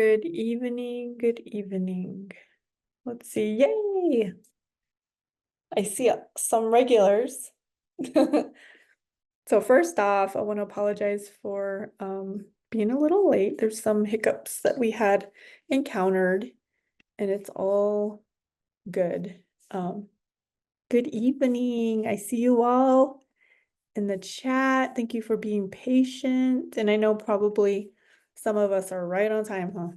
Good evening, good evening. Let's see, yay! I see some regulars. So first off, I want to apologize for being a little late. There's some hiccups that we had encountered, and it's all good. Good evening. I see you all in the chat. Thank you for being patient. And I know probably some of us are right on time, huh?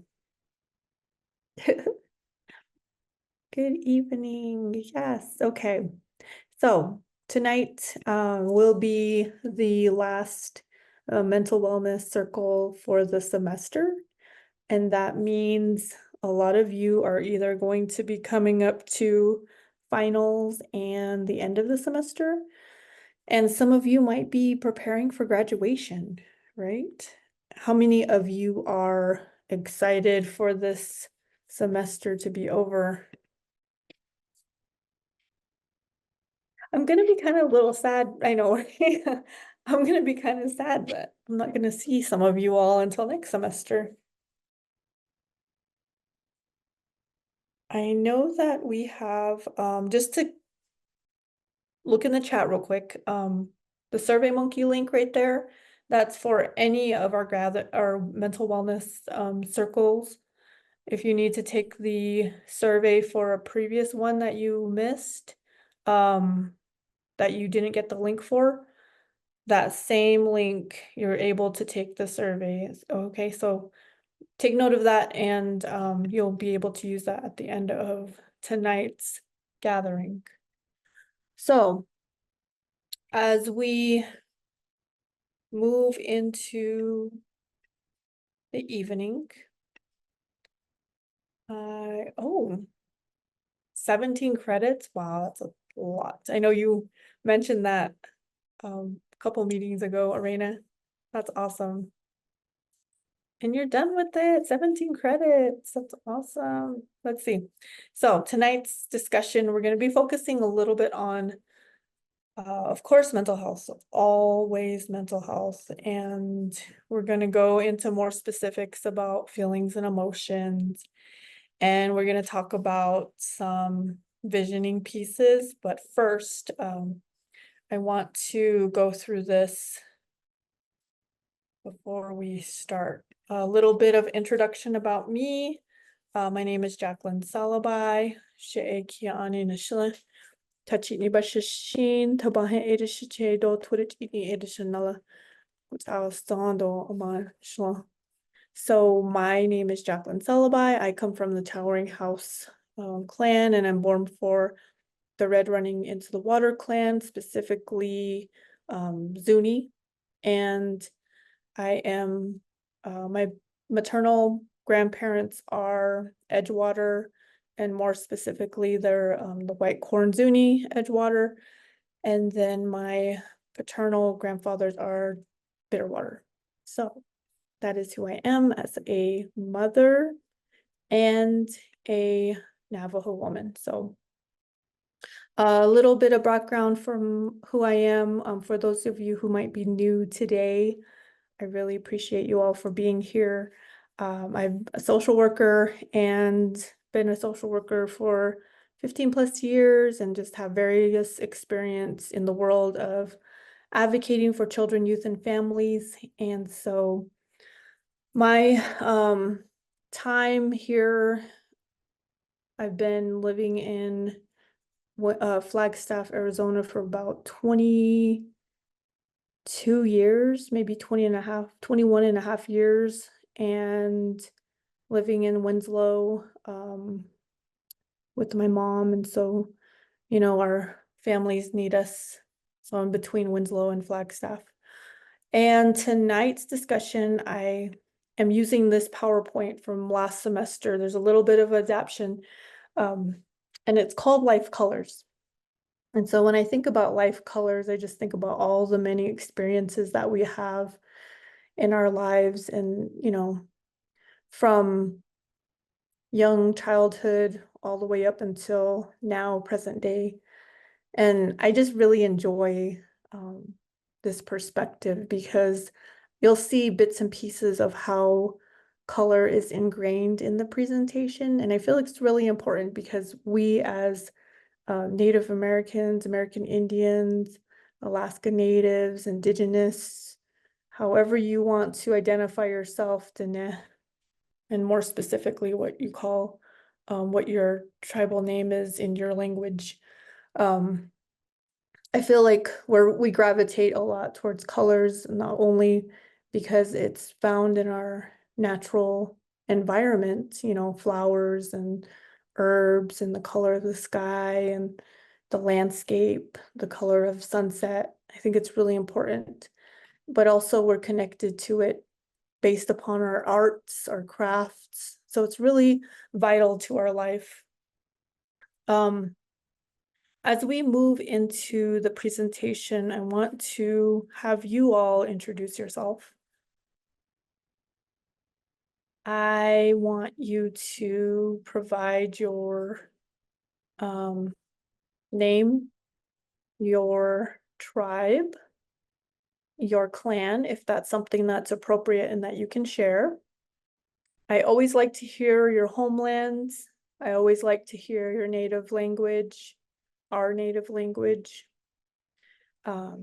Good evening. Yes. Okay. So tonight will be the last mental wellness circle for the semester. And that means a lot of you are either going to be coming up to finals and the end of the semester, and some of you might be preparing for graduation, right? How many of you are excited for this semester to be over? I'm gonna be kind of a little sad. I know. I'm gonna be kind of sad that I'm not gonna see some of you all until next semester. I know that we have, just to look in the chat real quick, the SurveyMonkey link right there, that's for any of our mental wellness circles. If you need to take the survey for a previous one that you missed, that you didn't get the link for, that same link, you're able to take the surveys. Okay, so take note of that, and you'll be able to use that at the end of tonight's gathering. So as we move into the evening, oh, 17 credits. Wow, that's a lot. I know you mentioned that a couple meetings ago, Arena. That's awesome. And you're done with it, 17 credits. That's awesome. Let's see. So tonight's discussion, we're going to be focusing a little bit on, of course, mental health, so always mental health. And we're going to go into more specifics about feelings and emotions. And we're going to talk about some visioning pieces. But first, I want to go through this before we start. A little bit of introduction about me. My name is Jacelyn Salabye. She'e kiani nishla. Tachini bashishin tabahe edishiche do twitini edishanala. Stando ama shla. So my name is Jacelyn Salabye. I come from the Towering House clan, and I'm born for the Red Running into the Water clan, specifically Zuni. And I am, my maternal grandparents are Edgewater, and more specifically, they're the White Corn Zuni Edgewater. And then my paternal grandfathers are Bitterwater. So that is who I am as a mother and a Navajo woman. So a little bit of background from who I am. For those of you who might be new today, I really appreciate you all for being here. I'm a social worker and been a social worker for 15 plus years, and just have various experience in the world of advocating for children, youth, and families. And so my time here, I've been living in Flagstaff, Arizona for about 22 years, maybe 21 and a half years, and living in Winslow with my mom. And so, you know, our families need us. So I'm between Winslow and Flagstaff. And tonight's discussion, I am using this PowerPoint from last semester. There's a little bit of adaptation, and it's called Life Colors. And so when I think about life colors, I just think about all the many experiences that we have in our lives, and, you know, from young childhood all the way up until now, present day. And I just really enjoy this perspective, because you'll see bits and pieces of how color is ingrained in the presentation. And I feel like it's really important because we as Native Americans, American Indians, Alaska Natives, Indigenous, however you want to identify yourself, Dene, and more specifically what you call what your tribal name is in your language. I feel like we gravitate a lot towards colors, not only because it's found in our natural environment, you know, flowers and herbs and the color of the sky and the landscape, the color of sunset. I think it's really important, but also we're connected to it based upon our arts, our crafts. So it's really vital to our life. As we move into the presentation, I want to have you all introduce yourself. I want you to provide your name, your tribe, your clan, if that's something that's appropriate and that you can share. I always like to hear your homelands. I always like to hear your native language, our native language. I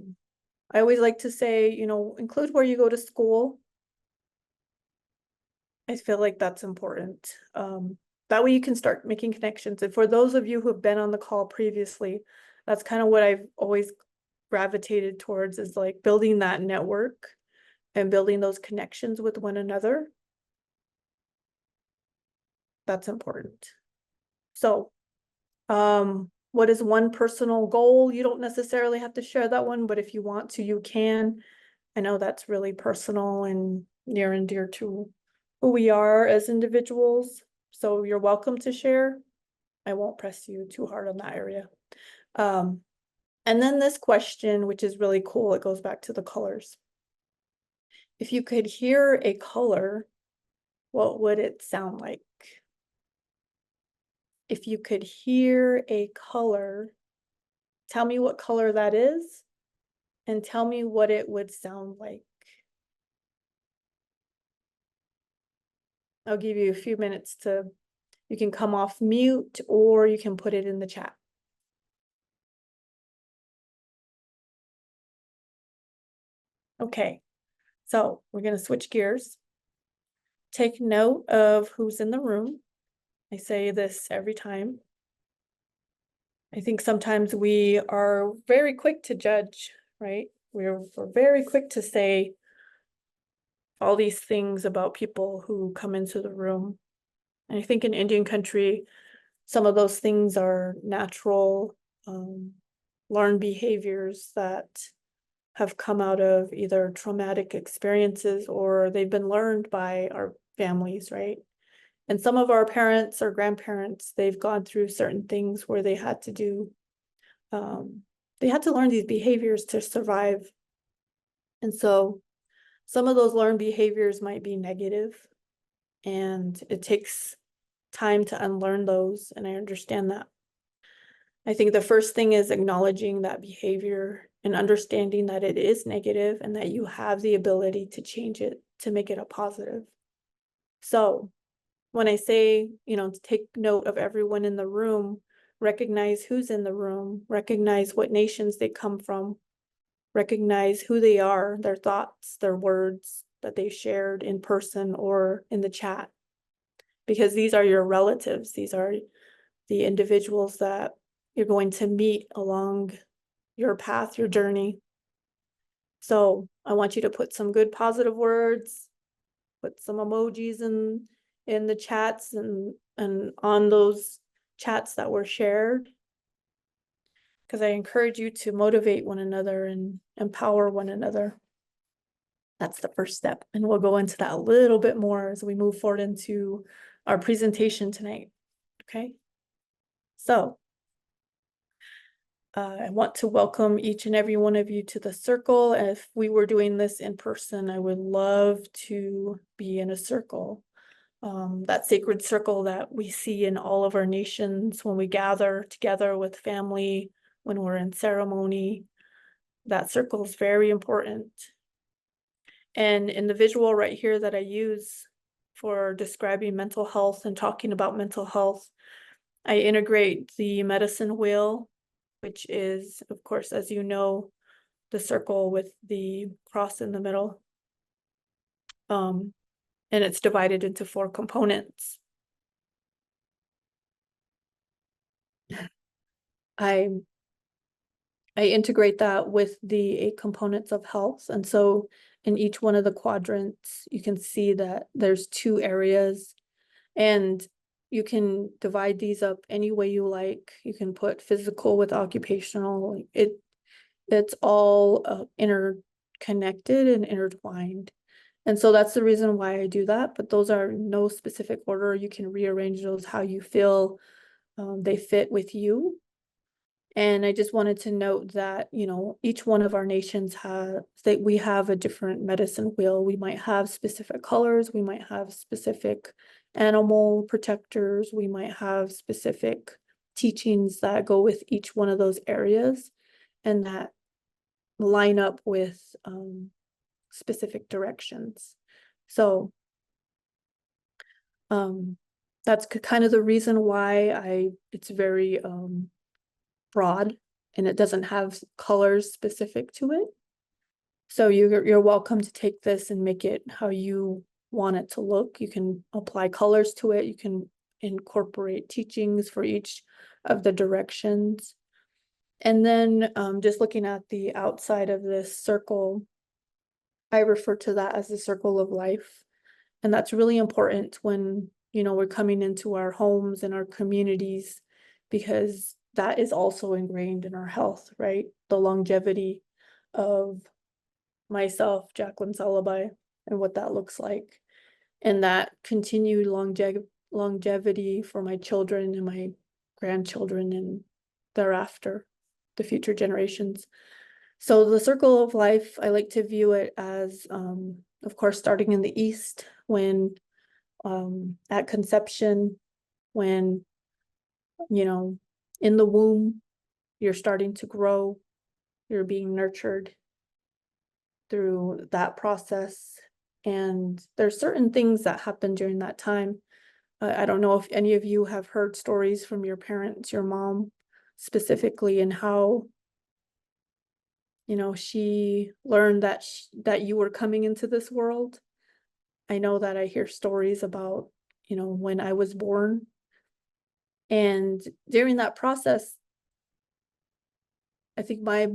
always like to say, you know, include where you go to school. I feel like that's important. That way you can start making connections. And for those of you who have been on the call previously, that's kind of what I've always gravitated towards, is like building that network and building those connections with one another. That's important. So, what is one personal goal? You don't necessarily have to share that one, but if you want to, you can. I know that's really personal and near and dear to who we are as individuals. So you're welcome to share. I won't press you too hard on that area. And then this question, which is really cool, it goes back to the colors. If you could hear a color, what would it sound like? If you could hear a color, tell me what color that is and tell me what it would sound like. I'll give you a few minutes you can come off mute or you can put it in the chat. Okay, so we're going to switch gears. Take note of who's in the room. I say this every time. I think sometimes we are very quick to judge, right? We're very quick to say all these things about people who come into the room. And I think in Indian country, some of those things are natural, learned behaviors that have come out of either traumatic experiences or they've been learned by our families, right? And some of our parents or grandparents, they've gone through certain things where they had to learn these behaviors to survive. And so some of those learned behaviors might be negative, and it takes time to unlearn those. And I understand that. I think the first thing is acknowledging that behavior and understanding that it is negative and that you have the ability to change it, to make it a positive. So when I say, you know, to take note of everyone in the room, recognize who's in the room, recognize what nations they come from, recognize who they are, their thoughts, their words that they shared in person or in the chat. Because these are your relatives. These are the individuals that you're going to meet along your path, your journey. So I want you to put some good positive words, put some emojis in the chats and on those chats that were shared, because I encourage you to motivate one another and empower one another. That's the first step. And we'll go into that a little bit more as we move forward into our presentation tonight. Okay. So I want to welcome each and every one of you to the circle. If we were doing this in person, I would love to be in a circle. That sacred circle that we see in all of our nations when we gather together with family, when we're in ceremony. That circle is very important. And in the visual right here that I use for describing mental health and talking about mental health. I integrate the medicine wheel, which is, of course, as you know, the circle with the cross in the middle. And it's divided into 4 components. I integrate that with the 8 components of health. And so in each one of the quadrants, you can see that there's 2 areas, and you can divide these up any way you like. You can put physical with occupational. It's all interconnected and intertwined. And so that's the reason why I do that, but those are no specific order. You can rearrange those how you feel they fit with you. And I just wanted to note that, you know, each one of our nations we have a different medicine wheel. We might have specific colors, we might have specific animal protectors, we might have specific teachings that go with each one of those areas and that line up with specific directions. So that's kind of the reason why it's very broad and it doesn't have colors specific to it. So you're welcome to take this and make it how you want it to look. You can apply colors to it. You can incorporate teachings for each of the directions. And then just looking at the outside of this circle, I refer to that as the circle of life. And that's really important when, you know, we're coming into our homes and our communities, because that is also ingrained in our health, right? The longevity of myself, Jacelyn Salabye, and what that looks like. And that continued longevity for my children and my grandchildren and thereafter, the future generations. So the circle of life, I like to view it as, of course, starting in the East, when at conception, when, you know, in the womb, you're starting to grow, you're being nurtured through that process. And there's certain things that happen during that time. I don't know if any of you have heard stories from your parents, your mom specifically, and how, you know, she learned that you were coming into this world. I know that I hear stories about, you know, when I was born. And during that process, I think my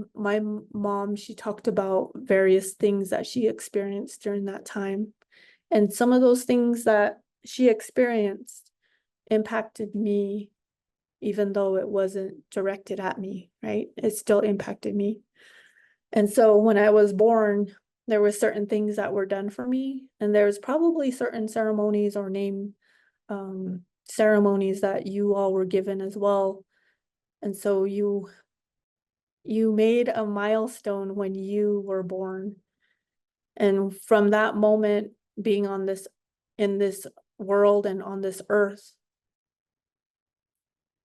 mom, she talked about various things that she experienced during that time. And some of those things that she experienced impacted me, even though it wasn't directed at me, right? It still impacted me. And so when I was born, there were certain things that were done for me. And there's probably certain ceremonies or name ceremonies that you all were given as well. And so you made a milestone when you were born. And from that moment, being in this world and on this earth,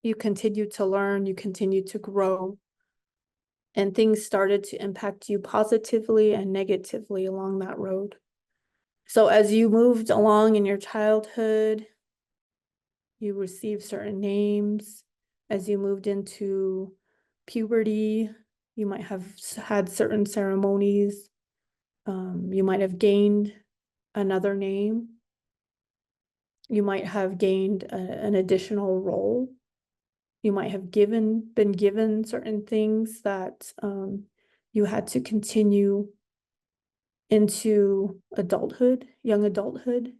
you continue to learn, you continue to grow, and things started to impact you positively and negatively along that road. So as you moved along in your childhood, you received certain names. As you moved into puberty, you might have had certain ceremonies. You might have gained another name. You might have gained an additional role. You might have been given certain things that you had to continue into adulthood, young adulthood.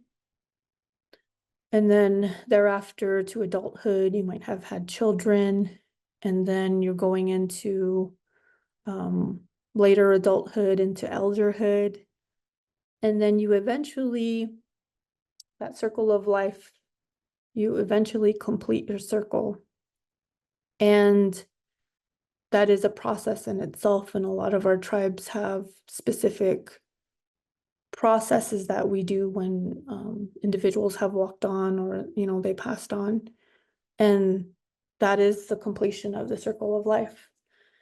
And then thereafter to adulthood, you might have had children, and then you're going into later adulthood, into elderhood. And then you eventually, that circle of life, you eventually complete your circle. And that is a process in itself. And a lot of our tribes have specific processes that we do when individuals have walked on, or, you know, they passed on. And that is the completion of the circle of life.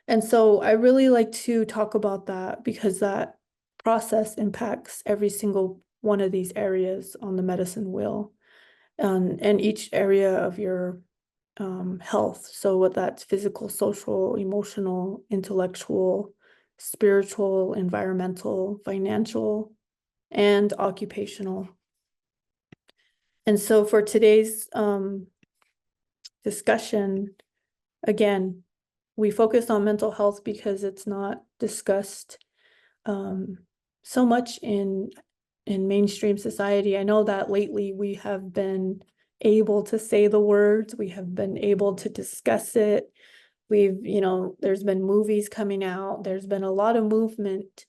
And so I really like to talk about that, because that process impacts every single one of these areas on the medicine wheel, and each area of your health. So what that's physical, social, emotional, intellectual, spiritual, environmental, financial, and occupational. And so for today's discussion, again, we focus on mental health because it's not discussed so much in mainstream society. I know that lately we have been able to say the words, we have been able to discuss it. We've, there's been movies coming out, there's been a lot of movement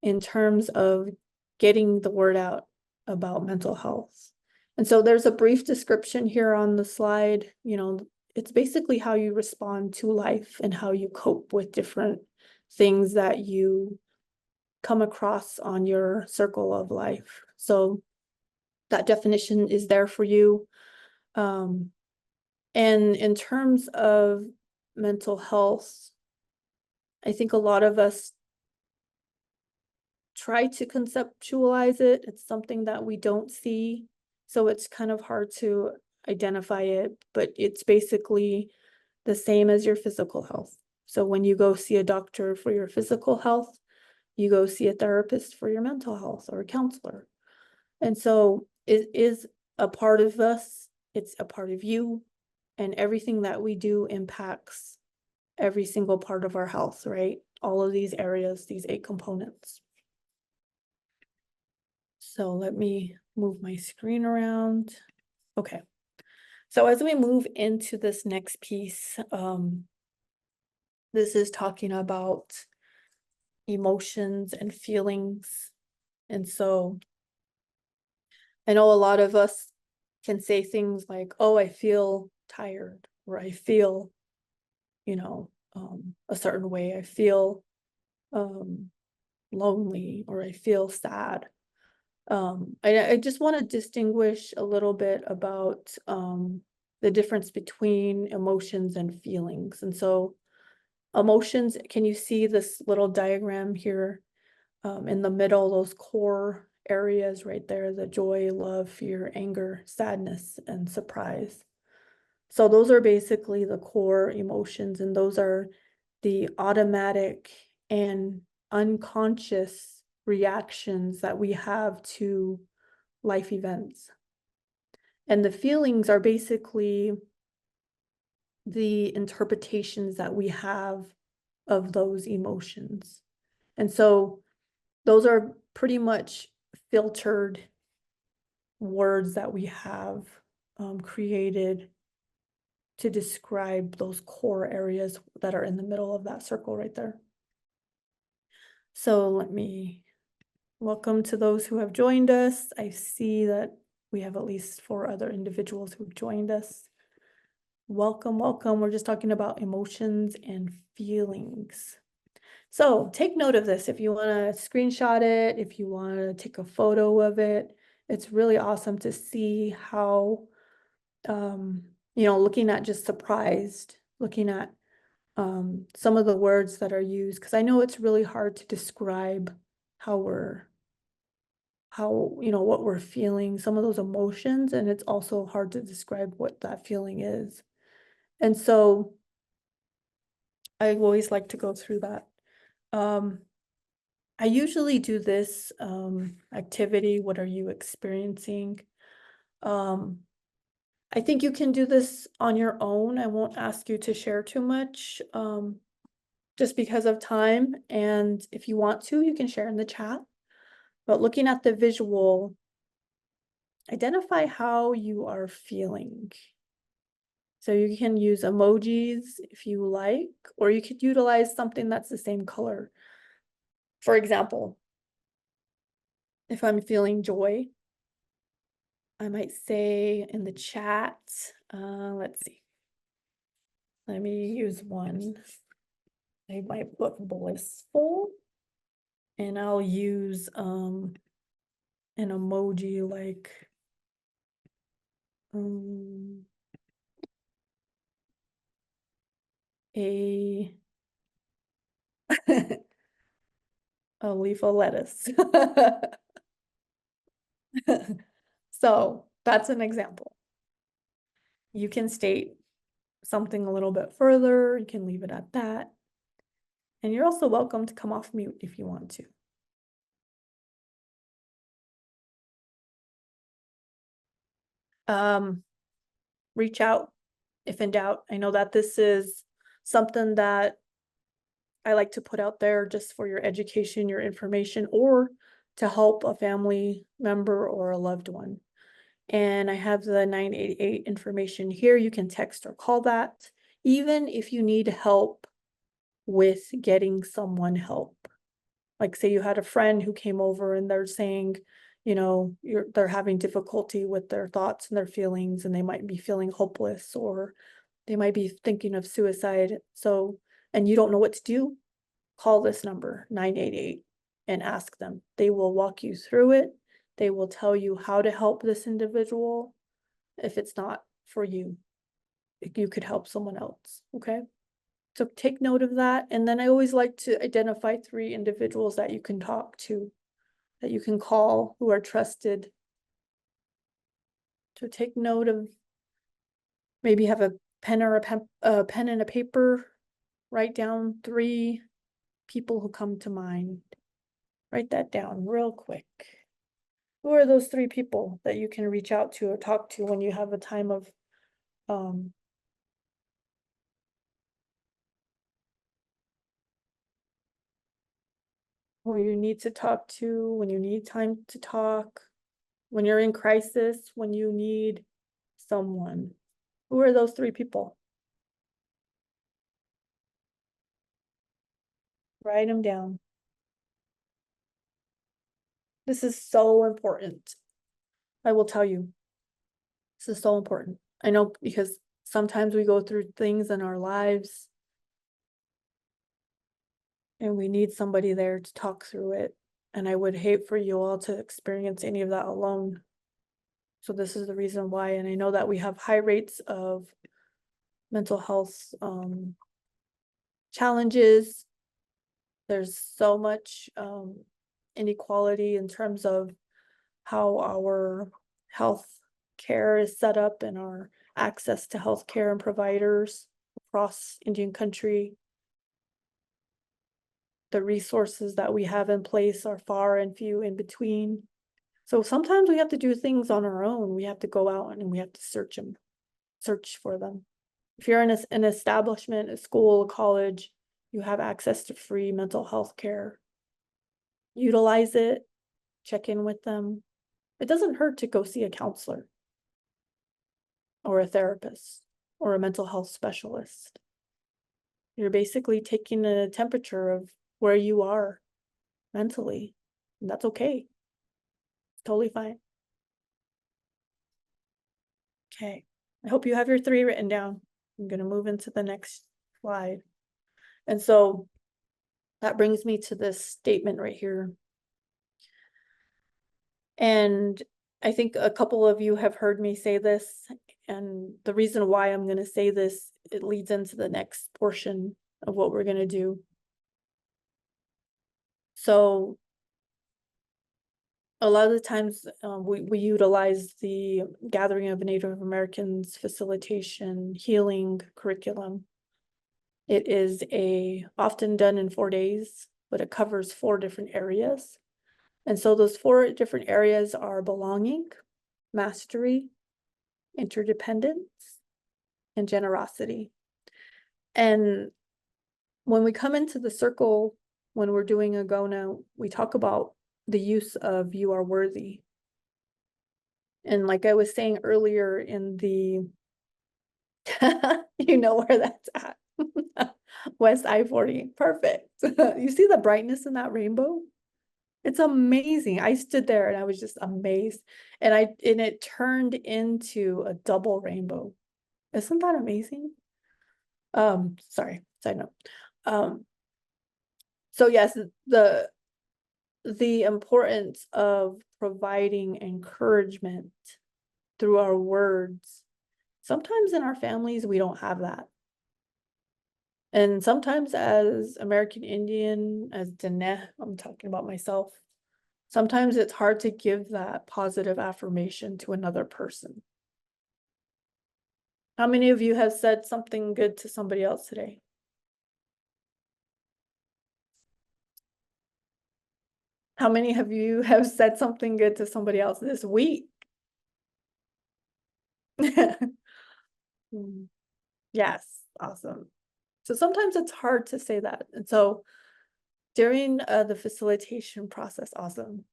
in terms of getting the word out about mental health. And so there's a brief description here on the slide. It's basically how you respond to life and how you cope with different things that you come across on your circle of life. So that definition is there for you. And in terms of mental health, I think a lot of us try to conceptualize it. It's something that we don't see, so it's kind of hard to identify it, but it's basically the same as your physical health. So when you go see a doctor for your physical health, you go see a therapist for your mental health or a counselor. And so it is a part of us, it's a part of you, and everything that we do impacts every single part of our health, right? All of these areas, these 8 components. So let me move my screen around. Okay. So as we move into this next piece, this is talking about emotions and feelings. And so I know a lot of us can say things like, oh, I feel tired, or I feel, a certain way. I feel lonely, or I feel sad. I just want to distinguish a little bit about the difference between emotions and feelings. And so emotions, can you see this little diagram here in the middle, those core areas right there, the joy, love, fear, anger, sadness, and surprise. So those are basically the core emotions, and those are the automatic and unconscious reactions that we have to life events. And the feelings are basically the interpretations that we have of those emotions. And so those are pretty much filtered words that we have created to describe those core areas that are in the middle of that circle right there. So let me welcome to those who have joined us. I see that we have at least 4 other individuals who've joined us. Welcome, welcome. We're just talking about emotions and feelings. So take note of this. If you want to screenshot it, if you want to take a photo of it, it's really awesome to see how, looking at just surprised, looking at some of the words that are used, because I know it's really hard to describe what we're feeling, some of those emotions, and it's also hard to describe what that feeling is. And so I always like to go through that. I usually do this activity. What are you experiencing? I think you can do this on your own. I won't ask you to share too much just because of time. And if you want to, you can share in the chat. But looking at the visual, identify how you are feeling. So you can use emojis if you like, or you could utilize something that's the same color. For example, if I'm feeling joy, I might say in the chat, let's see. Let me use one. I might put blissful, and I'll use an emoji like a a leaf of lettuce. So that's an example. You can state something a little bit further, you can leave it at that. And you're also welcome to come off mute if you want to. Reach out if in doubt. I know that this is something that I like to put out there just for your education, your information, or to help a family member or a loved one. And I have the 988 information here. You can text or call that, even if you need help with getting someone help. Like say you had a friend who came over and they're saying, they're having difficulty with their thoughts and their feelings, and they might be feeling hopeless, or they might be thinking of suicide. So, and you don't know what to do, call this number 988 and ask them. They will walk you through it. They will tell you how to help this individual. If it's not for you, you could help someone else. Okay. So take note of that. And then I always like to identify 3 individuals that you can talk to, that you can call, who are trusted. So take note of, maybe have a pen or a pen and a paper, write down 3 people who come to mind. Write that down real quick. Who are those 3 people that you can reach out to or talk to when you have a time of where you need to talk to, when you need time to talk, when you're in crisis, when you need someone? Who are those 3 people? Write them down. This is so important. I will tell you, this is so important. I know, because sometimes we go through things in our lives and we need somebody there to talk through it. And I would hate for you all to experience any of that alone. So this is the reason why. And I know that we have high rates of mental health challenges. There's so much inequality in terms of how our health care is set up and our access to health care and providers across Indian country. The resources that we have in place are far and few in between. So sometimes we have to do things on our own. We have to go out and we have to search for them. If you're in an establishment, a school, a college, you have access to free mental health care. Utilize it, check in with them. It doesn't hurt to go see a counselor or a therapist or a mental health specialist. You're basically taking a temperature of where you are mentally, and that's okay. Totally fine. Okay, I hope you have your 3 written down. I'm going to move into the next slide. And so that brings me to this statement right here. And I think a couple of you have heard me say this, and the reason why I'm going to say this, it leads into the next portion of what we're going to do. So a lot of the times we utilize the Gathering of Native Americans facilitation healing curriculum. It is often done in 4 days, but it covers 4 different areas. And so those 4 different areas are belonging, mastery, interdependence, and generosity. And when we come into the circle, when we're doing a Gona, we talk about the use of "you are worthy." And like I was saying earlier in the, you know where that's at. West I-40, perfect. You see the brightness in that rainbow? It's amazing. I stood there and I was just amazed. And it turned into a double rainbow. Isn't that amazing? Sorry, side note. So yes, the importance of providing encouragement through our words. Sometimes in our families, we don't have that. And sometimes as American Indian, as Diné, I'm talking about myself, Sometimes it's hard to give that positive affirmation to another person. How many of you have said something good to somebody else today? How many of you have said something good to somebody else this week? Mm. Yes, awesome. So sometimes it's hard to say that. And so during the facilitation process, awesome,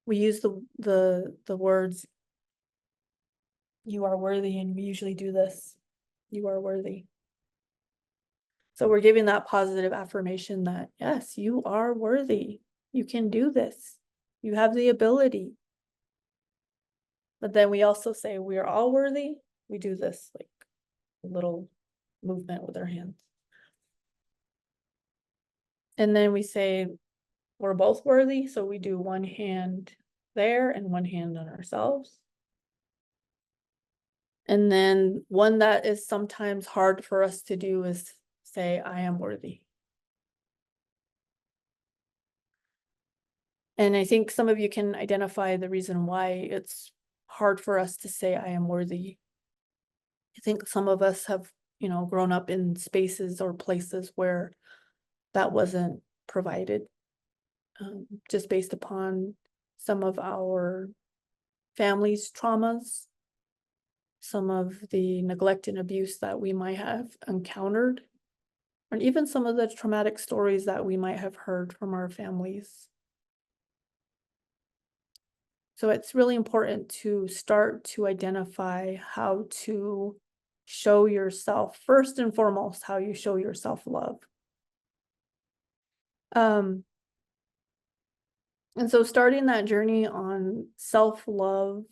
we use the words, you are worthy, and we usually do this, you are worthy. So we're giving that positive affirmation that, yes, you are worthy. You can do this. You have the ability. But then we also say we are all worthy. We do this like little movement with our hands. And then we say we're both worthy. So we do one hand there and one hand on ourselves. And then one that is sometimes hard for us to do is say, I am worthy. And I think some of you can identify the reason why it's hard for us to say, I am worthy. I think some of us have, grown up in spaces or places where that wasn't provided, just based upon some of our family's traumas, some of the neglect and abuse that we might have encountered, and even some of the traumatic stories that we might have heard from our families. So it's really important to start to identify how to show yourself, first and foremost, how you show yourself love. And so starting that journey on self-love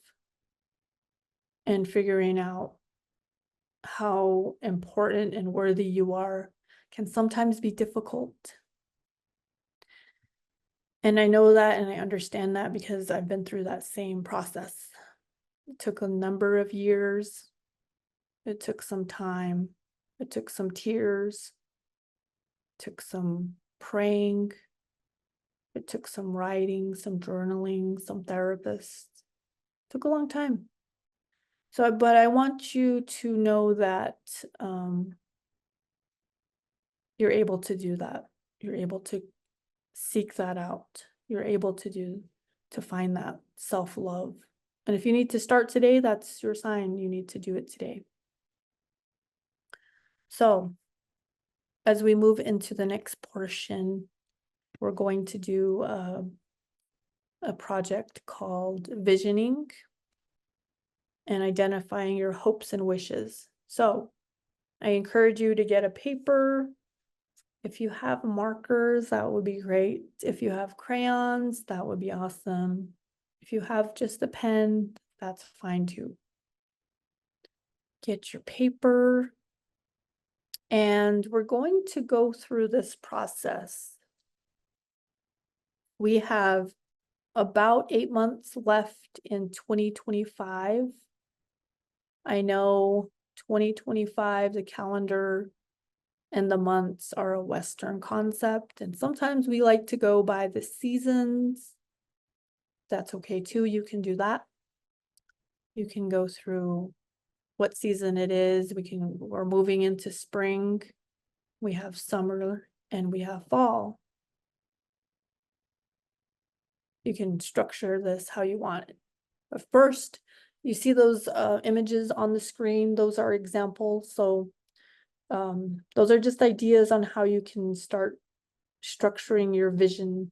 and figuring out how important and worthy you are can sometimes be difficult. And I know that, and I understand that because I've been through that same process. It took a number of years. It took some time. It took some tears. It took some praying. It took some writing, some journaling, some therapists. It took a long time. So, but I want you to know that you're able to do that. You're able to seek that out. You're able to find that self-love. And if you need to start today, that's your sign. You need to do it today. So as we move into the next portion, we're going to do a project called visioning and identifying your hopes and wishes. So I encourage you to get a paper. If you have markers, that would be great. If you have crayons, that would be awesome. If you have just a pen, that's fine too. Get your paper, and we're going to go through this process. We have about 8 months left in 2025. I know 2025, the calendar and the months are a Western concept, and sometimes we like to go by the seasons. That's okay too. You can do that. You can go through what season it is. We're moving into spring. We have summer and we have fall. You can structure this how you want it. But first, you see those images on the screen. Those are examples. So those are just ideas on how you can start structuring your vision.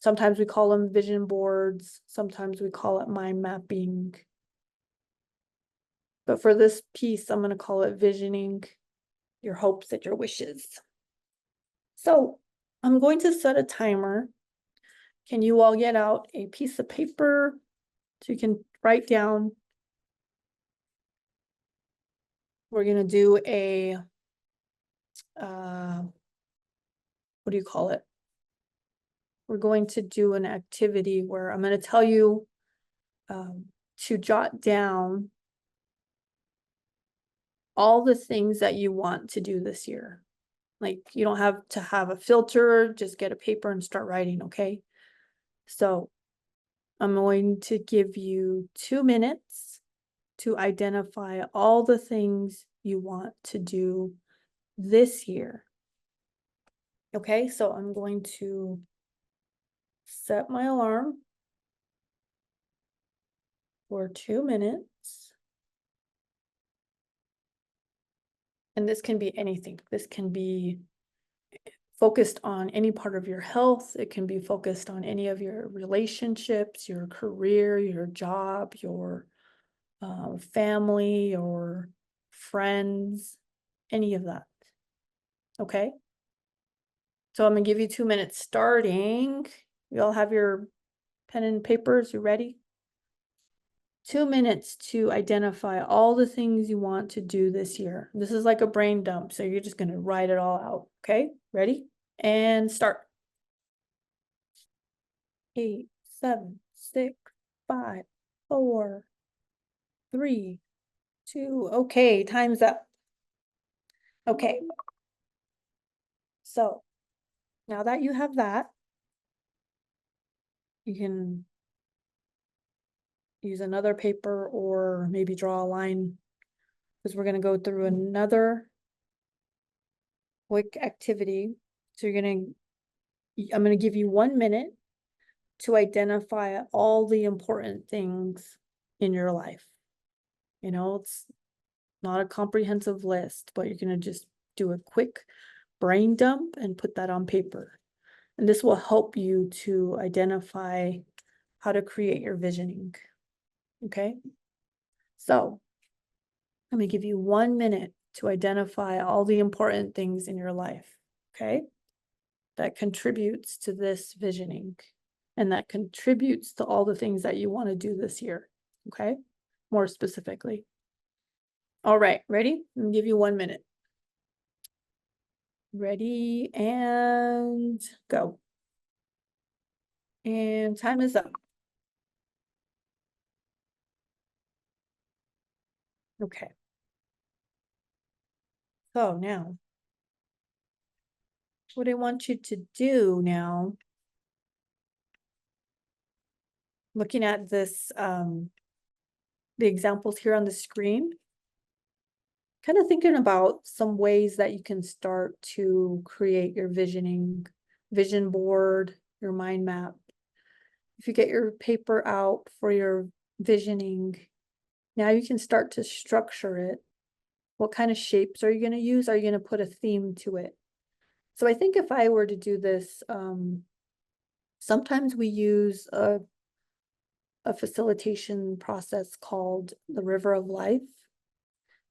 Sometimes we call them vision boards. Sometimes we call it mind mapping. But for this piece, I'm going to call it visioning your hopes and your wishes. So I'm going to set a timer. Can you all get out a piece of paper so you can write down? We're going to do a, what do you call it? We're going to do an activity where I'm going to tell you to jot down all the things that you want to do this year. Like, you don't have to have a filter, just get a paper and start writing, okay? So I'm going to give you 2 minutes to identify all the things you want to do this year. Okay, so I'm going to set my alarm for 2 minutes. And this can be anything. This can be focused on any part of your health. It can be focused on any of your relationships, your career, your job, your family, or friends, any of that. Okay. So I'm gonna give you 2 minutes starting. You all have your pen and papers, you ready? 2 minutes to identify all the things you want to do this year. This is like a brain dump, so you're just gonna write it all out, okay? Ready? And start. 8, 7, 6, 5, 4, 3, 2. Okay, time's up. Okay. So now that you have that, you can use another paper or maybe draw a line, because we're going to go through another quick activity. So I'm going to give you 1 minute to identify all the important things in your life. You know, it's not a comprehensive list, but you're going to just do a quick brain dump and put that on paper. And this will help you to identify how to create your visioning. Okay. So I'm going to give you 1 minute to identify all the important things in your life. Okay. That contributes to this visioning, and that contributes to all the things that you want to do this year. Okay. More specifically. All right. Ready? I'm going to give you 1 minute. Ready and go. And time is up. Okay. So now, what I want you to do now, looking at this, the examples here on the screen, kind of thinking about some ways that you can start to create your vision board, your mind map. If you get your paper out for your visioning, now you can start to structure it. What kind of shapes are you going to use? Are you going to put a theme to it? So I think if I were to do this, sometimes we use a facilitation process called the River of Life.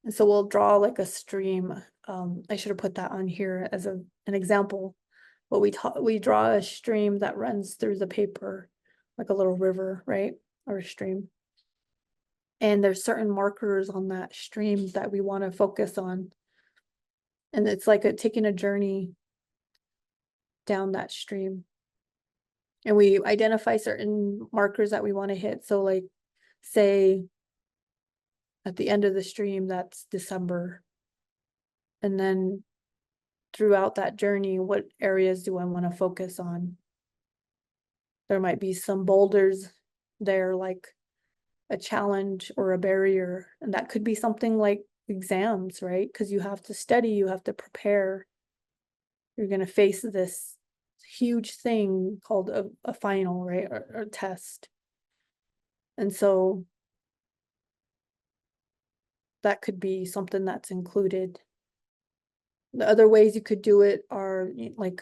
And so we'll draw like a stream. I should have put that on here as an example. But we draw a stream that runs through the paper, like a little river, right? Or a stream. And there's certain markers on that stream that we want to focus on. And it's like taking a journey down that stream. And we identify certain markers that we want to hit. So like, say, at the end of the stream, that's December. And then throughout that journey, what areas do I want to focus on? There might be some boulders there, like a challenge or a barrier. And that could be something like exams, right? Because you have to study, you have to prepare. You're going to face this huge thing called a final, right? Or test. And so that could be something that's included. The other ways you could do it are like,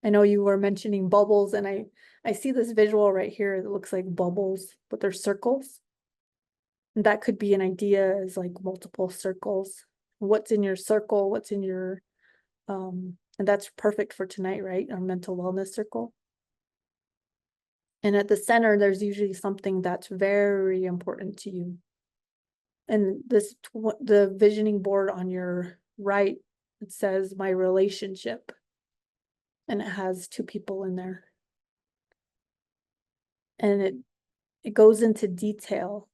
I know you were mentioning bubbles, and I see this visual right here that looks like bubbles, but they're circles. And that could be an idea, as like multiple circles. What's in your circle? What's in your, and that's perfect for tonight, right? Our mental wellness circle. And at the center, there's usually something that's very important to you. And the visioning board on your right, it says my relationship. And it has 2 people in there. And it goes into detail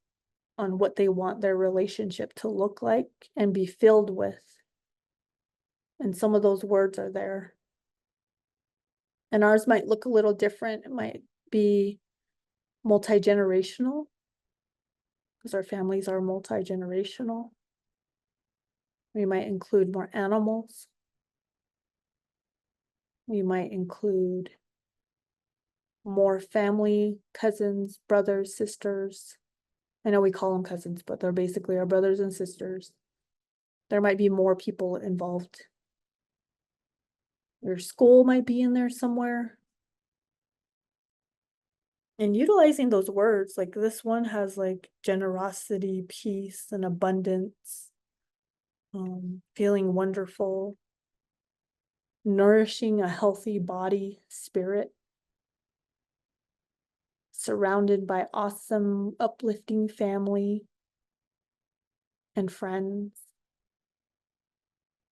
on what they want their relationship to look like and be filled with. And some of those words are there. And ours might look a little different. It might be multi-generational, because our families are multi-generational. We might include more animals. We might include more family, cousins, brothers, sisters. I know we call them cousins, but they're basically our brothers and sisters. There might be more people involved. Your school might be in there somewhere. And utilizing those words, like this one has like generosity, peace, and abundance, feeling wonderful, nourishing a healthy body, spirit, surrounded by awesome, uplifting family and friends,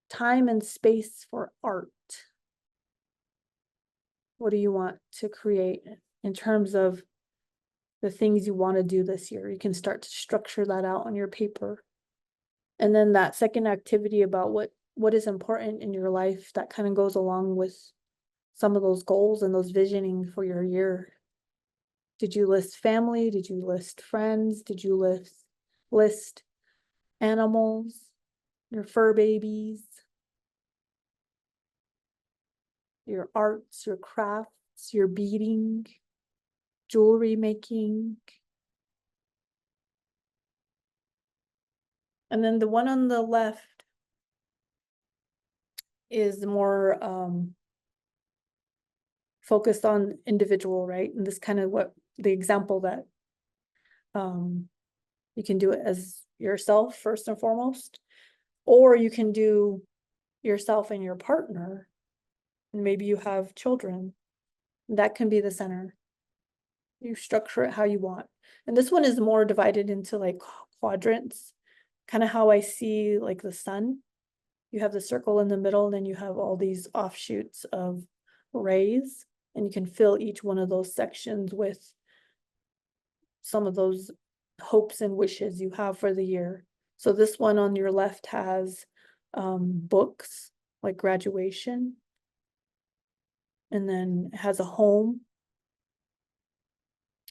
time and space for art. What do you want to create in terms of the things you want to do this year? You can start to structure that out on your paper. And then that second activity about what is important in your life, that kind of goes along with some of those goals and those visioning for your year. Did you list family? Did you list friends? Did you list animals, your fur babies, your arts, your crafts, your beading, jewelry making? And then the one on the left is more focused on individual, right? And this kind of what the example that you can do it as yourself first and foremost, or you can do yourself and your partner, and maybe you have children. That can be the center. You structure it how you want. And this one is more divided into like quadrants, kind of how I see like the sun. You have the circle in the middle, and then you have all these offshoots of rays, and you can fill each one of those sections with some of those hopes and wishes you have for the year. So this one on your left has books, like graduation, and then it has a home,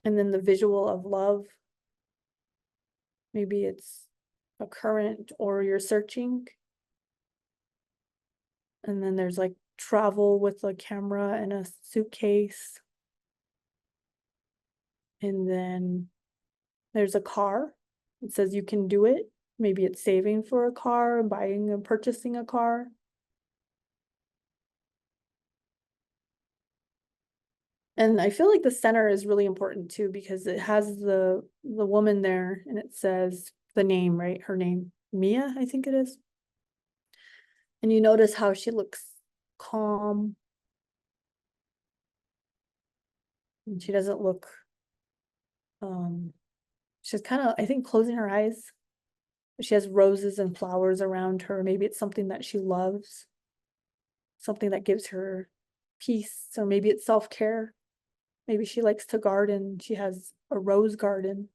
and then the visual of love. Maybe it's a current or you're searching. And then there's like travel with a camera and a suitcase. And then there's a car. It says you can do it. Maybe it's saving for a car, buying and purchasing a car. And I feel like the center is really important too, because it has the woman there, and it says the name, right? Her name, Mia, I think it is. And you notice how she looks calm. And she doesn't look, she's kind of, I think, closing her eyes. She has roses and flowers around her. Maybe it's something that she loves, something that gives her peace, or maybe it's self-care. Maybe she likes to garden. She has a rose garden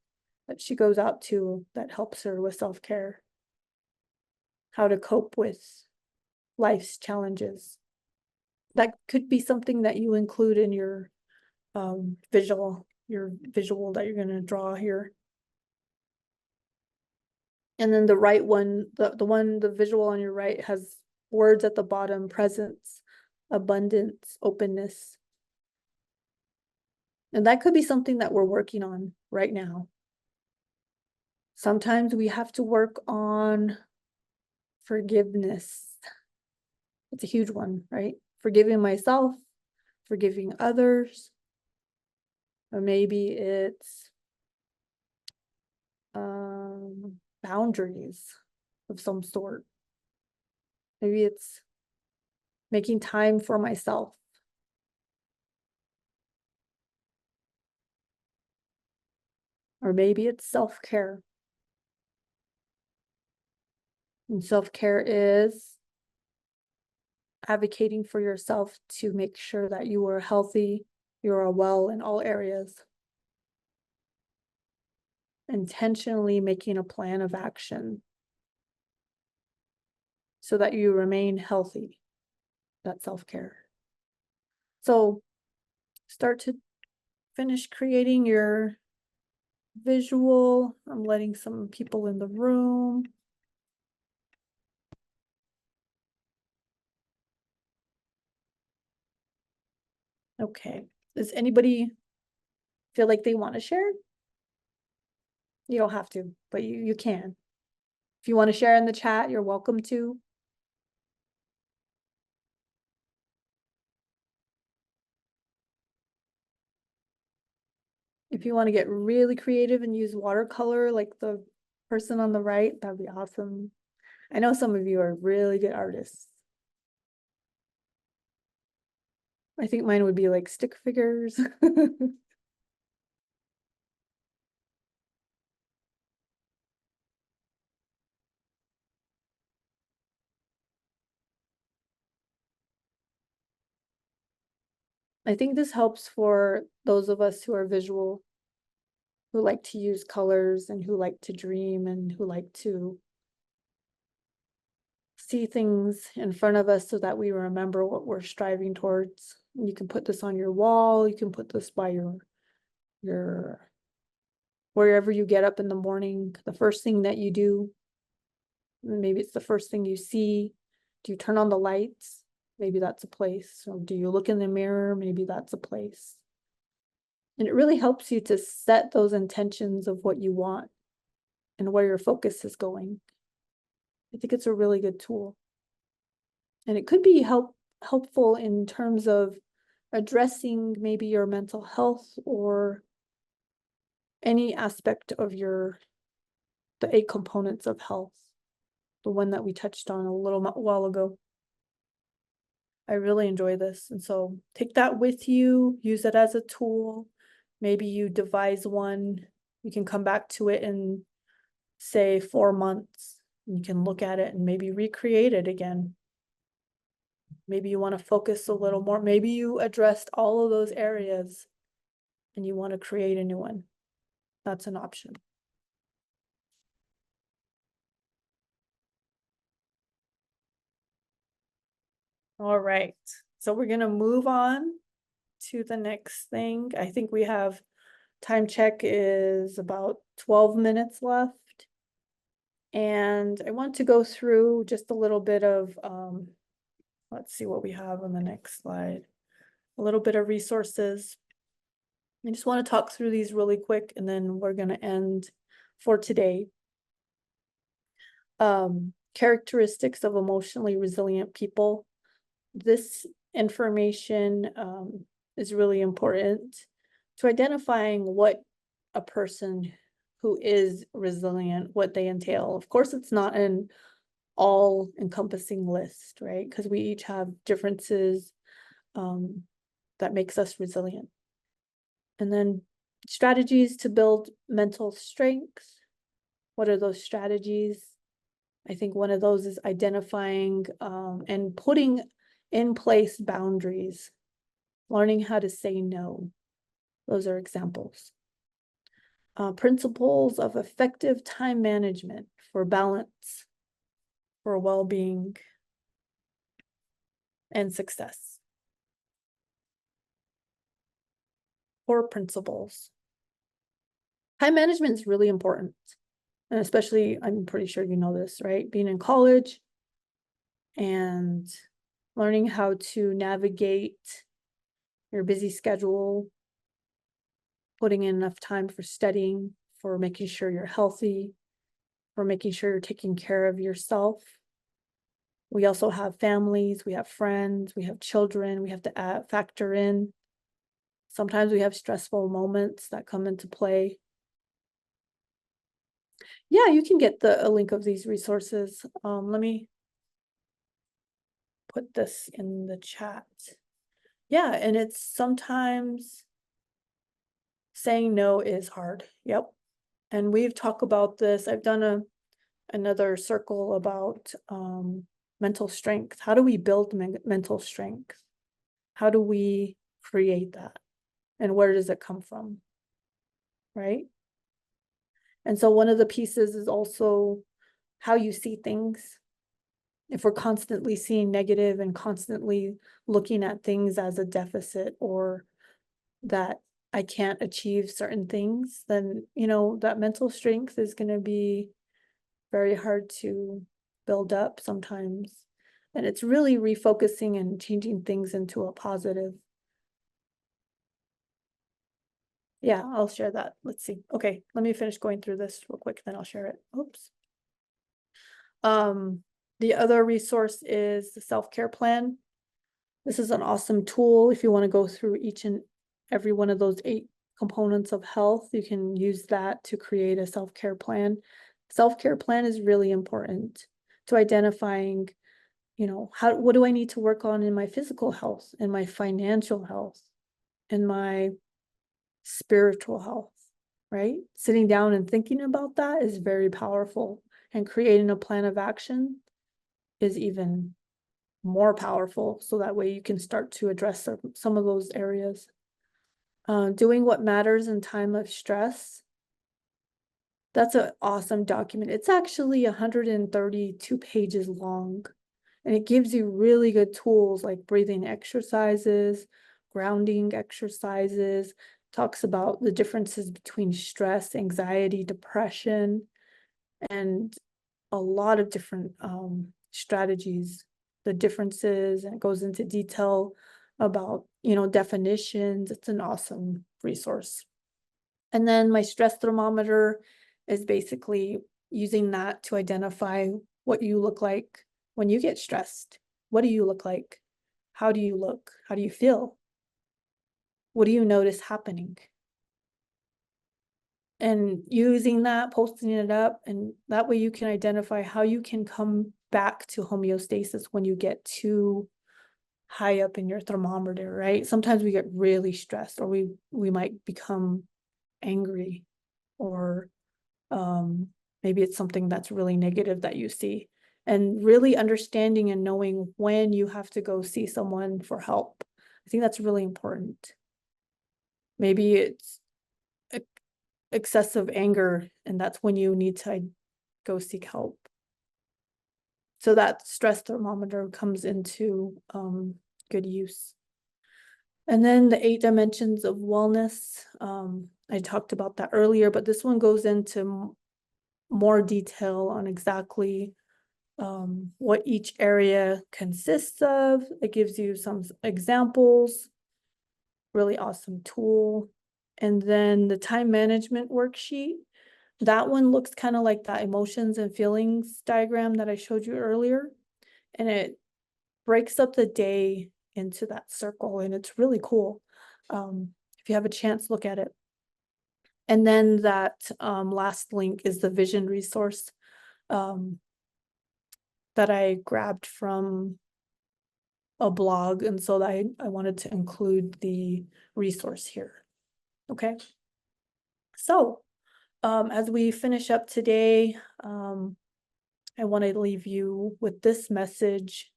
that she goes out to that helps her with self-care, how to cope with life's challenges. That could be something that you include in your visual that you're going to draw here. And then the right one, the visual on your right has words at the bottom: presence, abundance, openness. And that could be something that we're working on right now. Sometimes we have to work on forgiveness. It's a huge one, right? Forgiving myself, forgiving others, or maybe it's boundaries of some sort. Maybe it's making time for myself. Or maybe it's self-care. And self-care is advocating for yourself to make sure that you are healthy, you are well in all areas. Intentionally making a plan of action. so that you remain healthy. That's self-care. So start to finish creating your visual. I'm letting some people in the room. Okay. Does anybody feel like they want to share? You don't have to, but you can. If you want to share in the chat, you're welcome to. If you want to get really creative and use watercolor like the person on the right, that'd be awesome. I know some of you are really good artists. I think mine would be like stick figures. I think this helps for those of us who are visual, who like to use colors and who like to dream and who like to see things in front of us so that we remember what we're striving towards. You can put this on your wall, you can put this by your wherever you get up in the morning, the first thing that you do. Maybe it's the first thing you see. Do you turn on the lights? Maybe that's a place. Or do you look in the mirror? Maybe that's a place. And it really helps you to set those intentions of what you want and where your focus is going. I think it's a really good tool. And it could be helpful in terms of addressing maybe your mental health or any aspect of the 8 components of health, the one that we touched on a little while ago. I really enjoy this. And so take that with you, use it as a tool. Maybe you devise one. You can come back to it in, say, 4 months. You can look at it and maybe recreate it again. Maybe you want to focus a little more. Maybe you addressed all of those areas and you want to create a new one. That's an option. All right. So we're going to move on to the next thing. I think we have time check is about 12 minutes left. And I want to go through just a little bit of, let's see what we have on the next slide. A little bit of resources. I just want to talk through these really quick and then we're going to end for today. Characteristics of emotionally resilient people. This information is really important to identifying what a person who is resilient, what they entail. Of course, it's not an all-encompassing list, right? Because we each have differences that makes us resilient. And then strategies to build mental strength. What are those strategies? I think one of those is identifying and putting in place boundaries, learning how to say no. Those are examples. Principles of effective time management for balance, for well-being, and success. Core principles. Time management is really important. And especially, I'm pretty sure you know this, right? Being in college and learning how to navigate your busy schedule, putting in enough time for studying, for making sure you're healthy, for making sure you're taking care of yourself. We also have families, we have friends, we have children, we have to factor in. Sometimes we have stressful moments that come into play. Yeah, you can get a link of these resources. Let me put this in the chat. Yeah, and it's sometimes saying no is hard. Yep. And we've talked about this. I've done another circle about mental strength. How do we build mental strength? How do we create that? And where does it come from? Right? And so one of the pieces is also how you see things. if we're constantly seeing negative and constantly looking at things as a deficit or that I can't achieve certain things, then, you know, that mental strength is going to be very hard to build up sometimes. And it's really refocusing and changing things into a positive. Yeah, I'll share that. Let's see. Okay, let me finish going through this real quick, then I'll share it. Oops. The other resource is the self-care plan. This is an awesome tool. If you want to go through each and every one of those 8 components of health, you can use that to create a self-care plan. Self-care plan is really important to identifying, you know, what do I need to work on in my physical health, in my financial health, in my spiritual health, right? Sitting down and thinking about that is very powerful, and creating a plan of action is even more powerful. So that way you can start to address some of those areas. Doing what matters in time of stress. That's an awesome document. It's actually 132 pages long, and it gives you really good tools like breathing exercises, grounding exercises, talks about the differences between stress, anxiety, depression, and a lot of different strategies, the differences, and it goes into detail about, you know, definitions. It's an awesome resource. And then my stress thermometer is basically using that to identify what you look like when you get stressed. What do you look like? How do you look? How do you feel? What do you notice happening? And using that, posting it up, and that way you can identify how you can come back to homeostasis when you get too high up in your thermometer, right? Sometimes we get really stressed, or we might become angry, or maybe it's something that's really negative that you see. And really understanding and knowing when you have to go see someone for help. I think that's really important. Maybe it's excessive anger, and that's when you need to go seek help. So that stress thermometer comes into good use. And then the 8 dimensions of wellness. I talked about that earlier, but this one goes into more detail on exactly what each area consists of. It gives you some examples. Really awesome tool. And then the time management worksheet. That one looks kind of like that emotions and feelings diagram that I showed you earlier. And it breaks up the day into that circle, and it's really cool. If you have a chance, look at it. And then that last link is the vision resource that I grabbed from a blog. And so I wanted to include the resource here. Okay. So as we finish up today, I want to leave you with this message.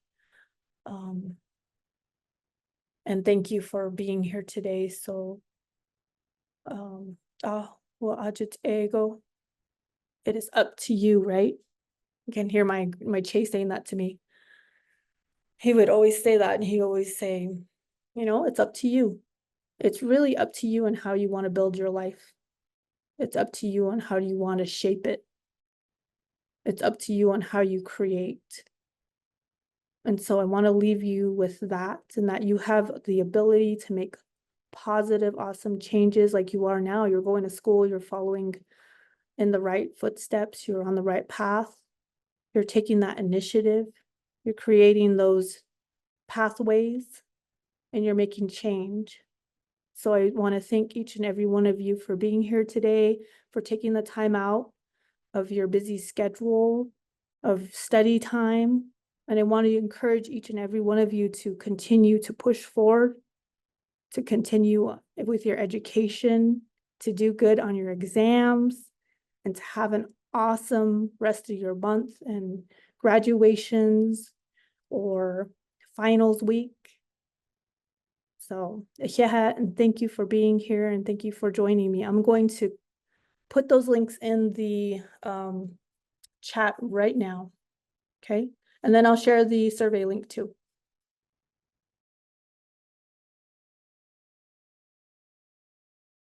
And thank you for being here today. So, well, ajit ego. It is up to you, right? You can hear my Chase saying that to me. He would always say that, and he always say, you know, it's up to you. It's really up to you and how you want to build your life. It's up to you on how you want to shape it. It's up to you on how you create. And so I want to leave you with that, and that you have the ability to make positive, awesome changes like you are now. You're going to school, you're following in the right footsteps, you're on the right path, you're taking that initiative, you're creating those pathways, and you're making change. So I want to thank each and every one of you for being here today, for taking the time out of your busy schedule of study time. And I want to encourage each and every one of you to continue to push forward, to continue with your education, to do good on your exams, and to have an awesome rest of your month and graduations or finals week. So, yeah, and thank you for being here, and thank you for joining me. I'm going to put those links in the chat right now. Okay. And then I'll share the survey link too.